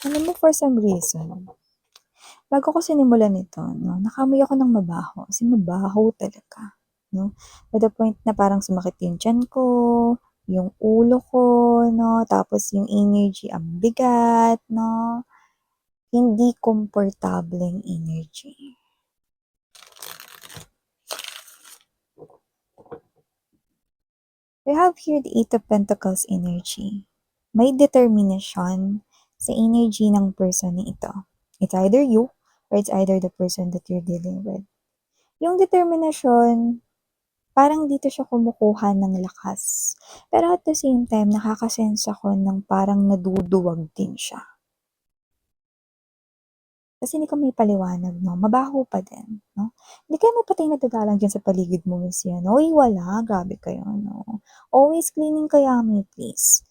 Alam mo, for some reason, bago ko sinimulan ito, no, nakamoy ako ng mabaho. As in, mabaho talaga. No? To the point na parang sumakit yung tiyan ko, yung ulo ko, no? Tapos yung energy, ang bigat, no? Hindi komportableng energy. We have here the Eight of Pentacles energy. May determination sa energy ng person na ito. It's either you or it's either the person that you're dealing with. Yung determination, parang dito siya kumukuha ng lakas. Pero at the same time, nakakasense ako ng parang naduduwag din siya. Kasi hindi ko may paliwanag, no? Mabaho pa din, no? Hindi kayo may patay na dadalang dyan sa paligid mo, Miss yan. Uy, wala. Grabe kayo, no? Always cleaning kayami, please.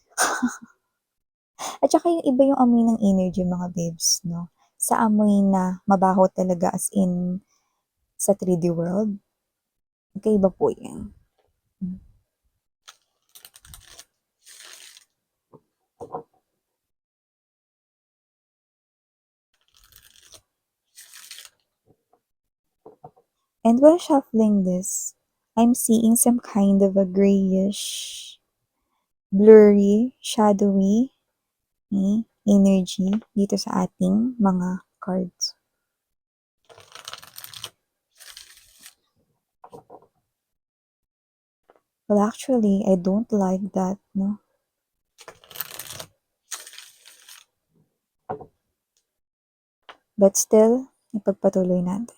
At saka yung iba yung amoy ng energy, mga babes, no? Sa amoy na mabaho talaga as in sa 3D world. Magkaiba po yan. And while shuffling this, I'm seeing some kind of a grayish, blurry, shadowy energy dito sa ating mga cards. Well, actually, I don't like that, no? But still, ipagpatuloy natin.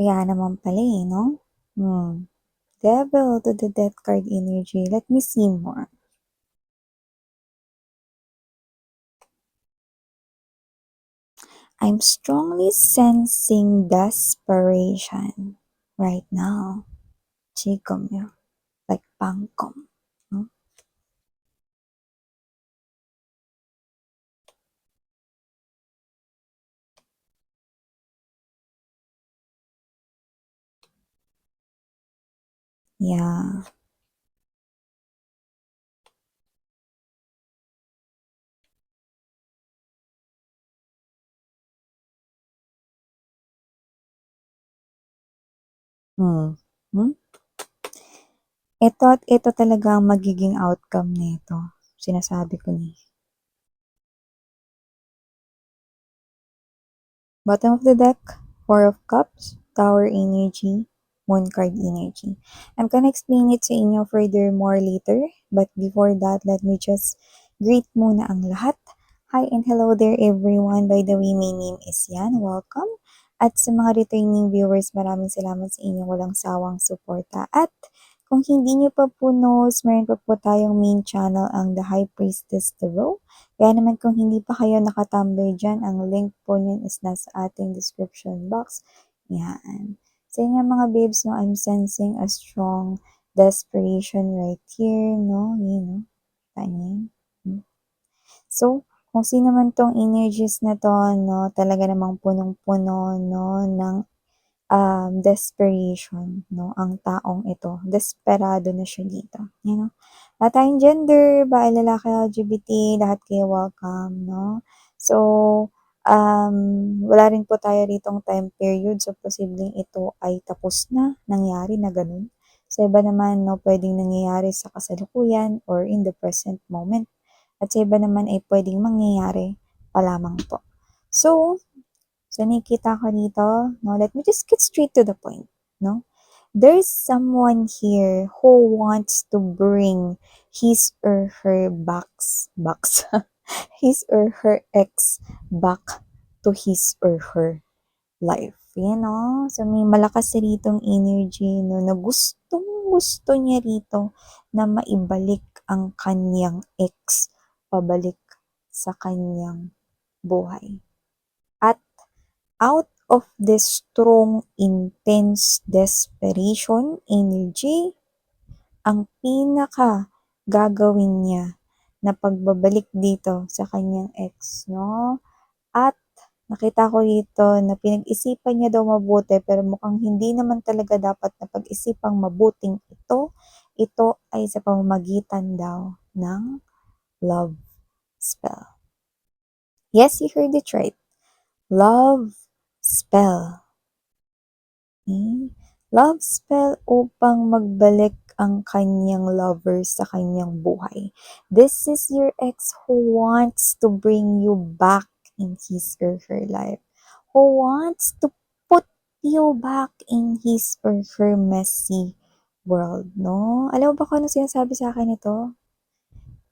Kaya naman pala eh, no? Devil to the Death card energy. Let me see more. I'm strongly sensing desperation right now. Chikom yun. Like pangkom. No? Yeah. Hmm. Ito at ito talaga ang magiging outcome nito. Sinasabi ko ni. Bottom of the deck, Four of Cups, Tower energy, Moon card energy. I'm gonna explain it sa inyo furthermore later. But before that, let me just greet muna ang lahat. Hi and hello there everyone. By the way, my name is Yan. Welcome. At sa mga returning viewers, maraming salamat sa inyong walang sawang suporta. At kung hindi nyo pa po knows, meron pa po tayong main channel, ang The High Priestess Tarot. Kaya naman kung hindi pa kayo nakatambay dyan, ang link po niyan is nasa ating description box. Yan. Sa inyo mga babes, no, I'm sensing a strong desperation right here, no? Yun, no? Tanyin. So, kung sino man tong energies na to, no, talaga namang punong-puno, no, ng desperation, no, ang taong ito. Desperado na siya dito. You know? Lahat tayong gender, babae, lalaki, LGBT, lahat kayo welcome, no? So, wala rin po tayo ditong time period, so posibleng ito ay tapos na, nangyari na ganun. Sa iba naman, no, pwedeng nangyayari sa kasalukuyan or in the present moment. At sa iba naman ay pwedeng mangyayari pa lamang po. So nakikita ko dito, no, let me just get straight to the point, no? There's someone here who wants to bring his or her his or her ex back to his or her life. Yan, no? So, may malakas ritong energy, no, na gusto niya rito na maibalik ang kanyang ex pabalik sa kanyang buhay. At out of this strong, intense desperation energy, ang pinaka gagawin niya na pagbabalik dito sa kanyang ex, no? At nakita ko dito na pinag-isipan niya daw mabuti pero mukhang hindi naman talaga dapat na pag-isipang mabuting ito. Ito ay sa pamamagitan daw ng love spell. Yes, you heard it right. Love spell. Okay? Love spell upang magbalik ang kanyang lover sa kanyang buhay. This is your ex who wants to bring you back in his or her life. Who wants to put you back in his or her messy world, no? Alam mo ba kung ano sinasabi sa akin ito?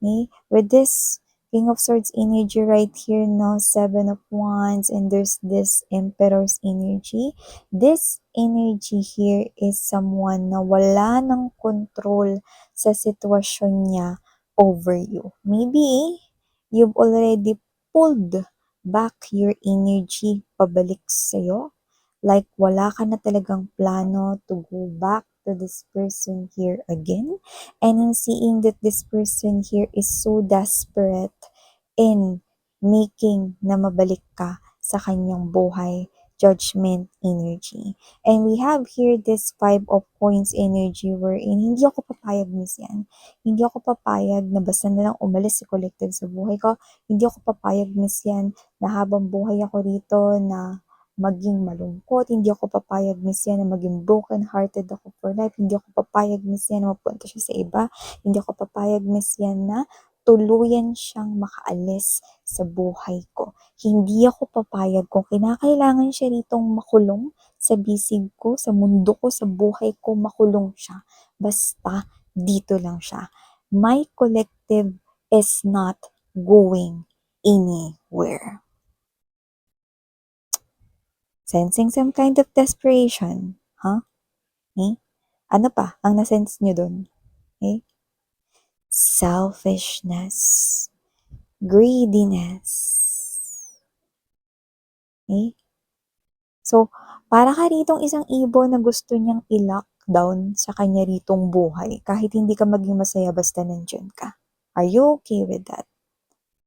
Okay? With this King of Swords energy right here now, Seven of Wands, and there's this Emperor's energy. This energy here is someone na wala ng control sa sitwasyon niya over you. Maybe you've already pulled back your energy pabalik sa'yo. Like wala ka na talagang plano to go back to this person here again. And in seeing that this person here is so desperate in making na mabalik ka sa kanyang buhay, judgment energy. And we have here this Five of Coins energy wherein hindi ako papayag, miss yan. Hindi ako papayag na basta na lang umalis si Collective sa buhay ko. Hindi ako papayag, miss yan, na habang buhay ako rito na maging malungkot. Hindi ako papayag, miss yan, na maging broken-hearted ako for life. Hindi ako papayag, miss yan, na mapunta siya sa iba. Hindi ako papayag, miss yan, na tuluyan siyang makaalis sa buhay ko. Hindi ako papayag kung kinakailangan siya ritong makulong sa bisig ko, sa mundo ko, sa buhay ko, makulong siya. Basta dito lang siya. My collective is not going anywhere. Sensing some kind of desperation, huh? Eh? Ano pa ang nasense nyo dun? Eh? Selfishness, greediness. Eh? So, para ka ritong isang ibon na gusto niyang i-lockdown sa kanya ritong buhay kahit hindi ka maging masaya basta nandyan ka. Are you okay with that?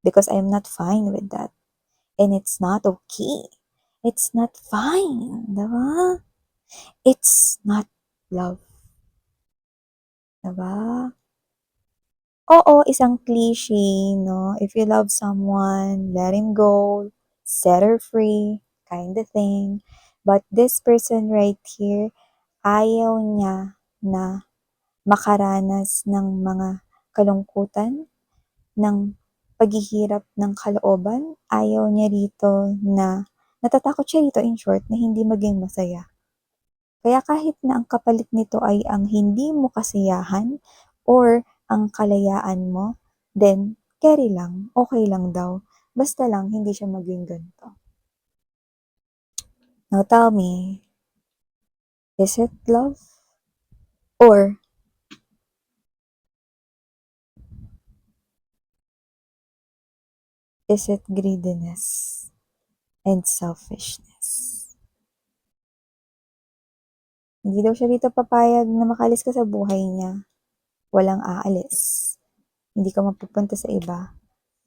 Because I'm not fine with that. And it's not okay. It's not fine. Diba? It's not love. Diba? Oo, isang cliche, no? If you love someone, let him go, set her free, kind of thing. But this person right here, ayaw niya na makaranas ng mga kalungkutan, ng paghihirap ng kalooban. Ayaw niya rito na, natatakot siya rito in short, na hindi maging masaya. Kaya kahit na ang kapalit nito ay ang hindi mo kasiyahan or ang kalayaan mo, then carry lang, okay lang daw. Basta lang hindi siya maging ganito. Now tell me, is it love? Or is it greediness and selfishness? Hindi daw siya dito papayag na makalis ka sa buhay niya. Walang aalis. Hindi ka mapupunta sa iba.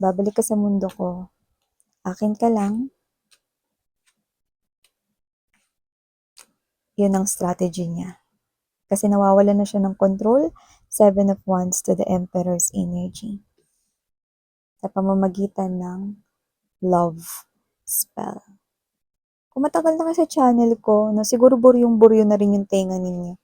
Babalik ka sa mundo ko. Akin ka lang. Yun ang strategy niya. Kasi nawawala na siya ng control. Seven of Wands to the Emperor's energy. Sa pamamagitan ng love spell. Kung matagal na kayo sa channel ko, no, siguro buryong-buryo na rin yung tenga ninyo.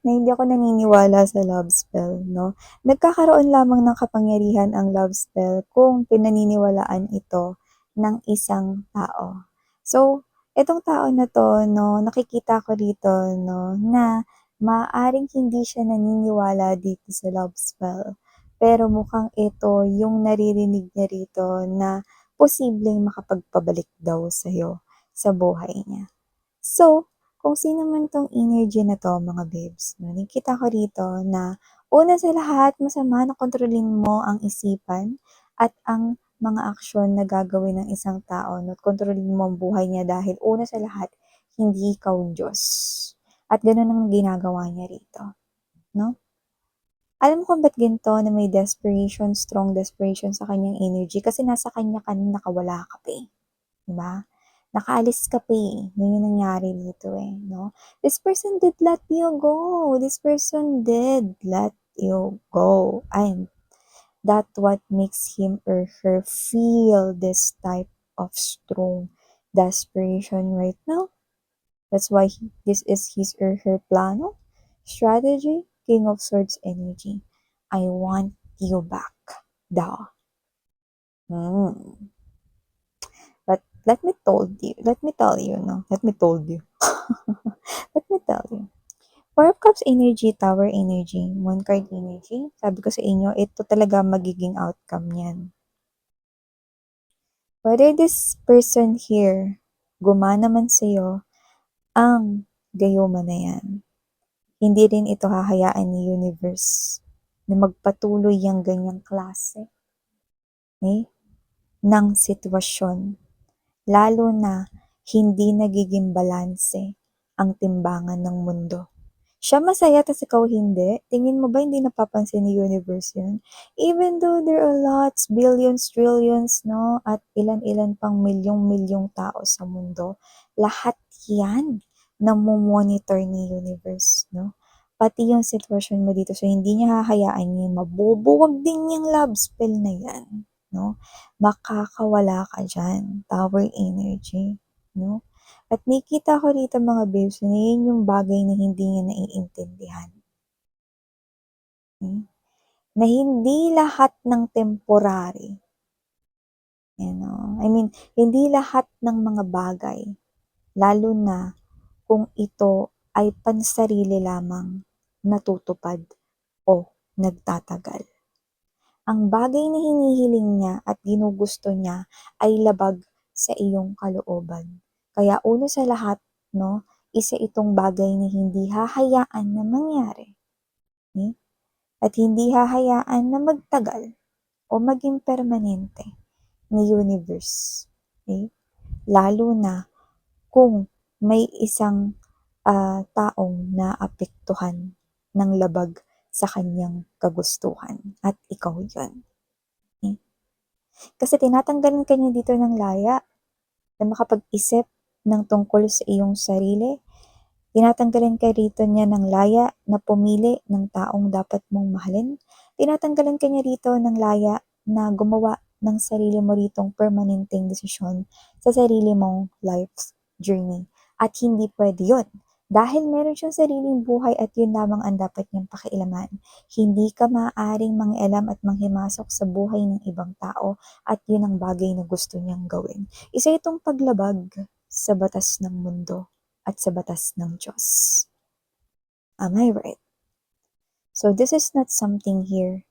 Na hindi ako naniniwala sa love spell, no? Nagkakaroon lamang ng kapangyarihan ang love spell kung pinaniniwalaan ito ng isang tao. So, itong tao na to, no, nakikita ko dito, no, na maaring hindi siya naniniwala dito sa love spell. Pero mukhang ito yung naririnig niya rito na posibleng makapagpabalik daw sa'yo sa buhay niya. So, kung sino man tong energy na to, mga babes, no, nakikita ko rito na una sa lahat, masama na kontrolin mo ang isipan at ang mga aksyon na gagawin ng isang tao, no, kontrolin mo ang buhay niya dahil una sa lahat, hindi ikaw Diyos. At gano'n ang ginagawa niya rito, no? Alam mo kung ba't ganito na may desperation, strong desperation sa kanyang energy? Kasi nasa kanya ka na nakawala ka pa eh. Diba? Nakaalis ka pa eh. Yun yung nangyari dito eh, no? This person did let you go. This person did let you go. And that what makes him or her feel this type of strong desperation right now. That's why this is his or her plano, strategy, King of Swords energy. I want you back. Daw. Hmm. But let me tell you, no? Let me told you. Let me tell you. Four of Cups energy, Tower energy, Moon card energy. Sabi ko sa inyo, ito talaga magiging outcome niyan. Whether this person here gumana man sa'yo, ang gayuma na yan. Hindi rin ito hahayaan ni universe na magpatuloy yung ganyang klase ng sitwasyon. Lalo na hindi nagiging balanse ang timbangan ng mundo. Siya masaya tas ikaw hindi? Tingin mo ba hindi napapansin ni universe yun? Even though there are lots, billions, trillions, no? At ilan-ilan pang milyong-milyong tao sa mundo, lahat yan namomonitor ni universe, no? Pati yung sitwasyon mo dito. So, hindi niya hahayaan yan. Mabubuwag din yung love spell na yan, no? Makakawala ka dyan. Tower energy, no? At nakita ko rito mga babes na yun yung bagay na hindi niya naiintindihan. Na hindi lahat ng temporary, I mean, hindi lahat ng mga bagay, lalo na kung ito ay pansarili lamang natutupad o nagtatagal. Ang bagay na hinihiling niya at ginugusto niya ay labag sa iyong kalooban. Kaya una sa lahat, no, isa itong bagay na hindi hahayaan na mangyari. At hindi hahayaan na magtagal o maging permanente ni universe. Lalo na kung may isang taong naapektuhan ng labag sa kanyang kagustuhan. At ikaw yun. Kasi tinatanggalan ka niya dito ng laya na makapag-isip ng tungkol sa iyong sarili. Tinatanggalan ka rito niya ng laya na pumili ng taong dapat mong mahalin. Tinatanggalan ka niya rito ng laya na gumawa ng sarili mo ritong permanenteng desisyon sa sarili mong life journey. At hindi pwede yun. Dahil meron siyang sariling buhay at yun lamang ang dapat niyang pakialaman. Hindi ka maaaring mangialam at manghimasok sa buhay ng ibang tao at yun ang bagay na gusto niyang gawin. Isa itong paglabag sa batas ng mundo at sa batas ng Diyos. Am I right? So this is not something here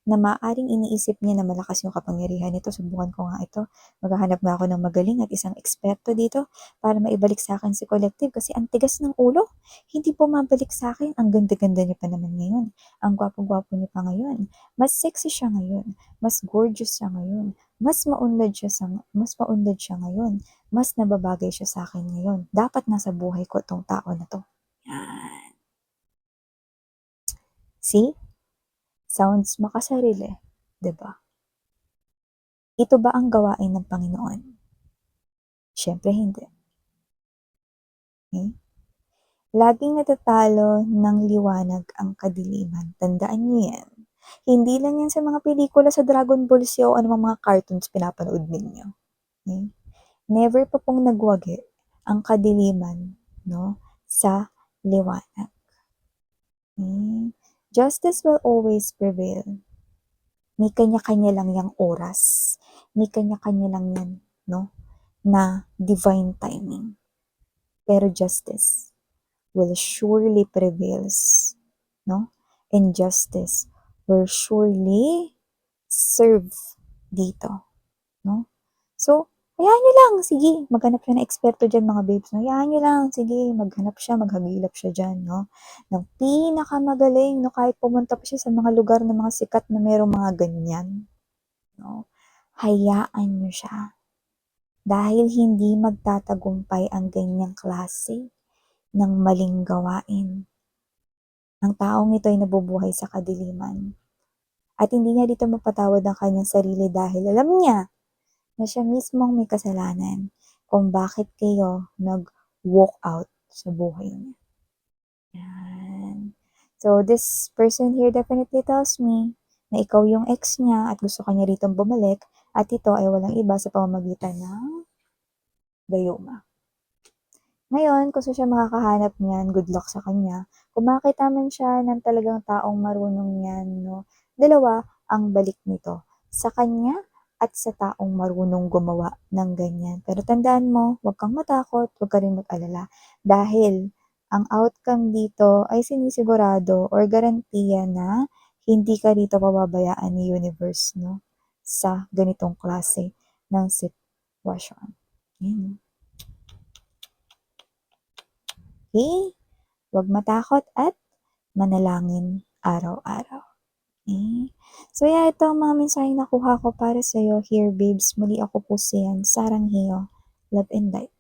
na maaaring iniisip niya na malakas yung kapangyarihan nito. Subukan ko nga ito. Maghahanap nga ako ng magaling at isang eksperto dito para maibalik sa akin si Collective kasi ang tigas ng ulo. Hindi bumabalik sa akin. Ang ganda-ganda niya pa naman ngayon. Ang gwapo-gwapo niya pa ngayon. Mas sexy siya ngayon. Mas gorgeous siya ngayon. Mas maunlad siya ngayon. Mas nababagay siya sa akin ngayon. Dapat nasa buhay ko itong tao na to. Yan. See? Sounds makasarili, 'di ba? Ito ba ang gawain ng Panginoon? Siyempre hindi. Laging natatalo ng liwanag ang kadiliman. Tandaan niyo yan. Hindi lang yan sa mga pelikula sa Dragon Ball Z o anumang mga cartoons pinapanood ninyo. Never pa pong nagwagi ang kadiliman, no, sa liwanag. Justice will always prevail. May kanya-kanya lang yung oras. May kanya-kanya lang yan, no? Na divine timing. Pero justice will surely prevails, no? And justice will surely serve dito, no? So, hayaan nyo lang, sige, maghanap siya ng eksperto dyan mga babes, no? Hayaan nyo lang, sige, maghanap siya, maghagilap siya dyan, no? Ng pinakamagaling, no? Kahit pumunta pa siya sa mga lugar na mga sikat na merong mga ganyan, no? Hayaan nyo siya. Dahil hindi magtatagumpay ang ganyang klase ng maling gawain. Ang taong ito ay nabubuhay sa kadiliman. At hindi niya dito mapatawad ang kanyang sarili dahil alam niya na siya mismo ang may kasalanan kung bakit kayo nag-walk out sa buhay niya. Yan. So, this person here definitely tells me na ikaw yung ex niya at gusto ka niya ritong bumalik at ito ay walang iba sa pamamagitan ng gayuma. Ngayon, kung saan siya makakahanap niyan, good luck sa kanya. Kung makita man siya ng talagang taong marunong yan, no? Dalawa ang balik nito. Sa kanya at sa taong marunong gumawa ng ganyan. Pero tandaan mo, huwag kang matakot, huwag ka rin mag-alala. Dahil ang outcome dito ay sinisigurado or garantiya na hindi ka dito pababayaan ni universe, no? Sa ganitong klase ng sitwasyon. Yan. Okay? Huwag matakot at manalangin araw-araw. Okay? So, yeah, ito ang mga mensaheng nakuha ko para sa'yo. Here, babes, muli ako po si Sarang Heo. Love and light.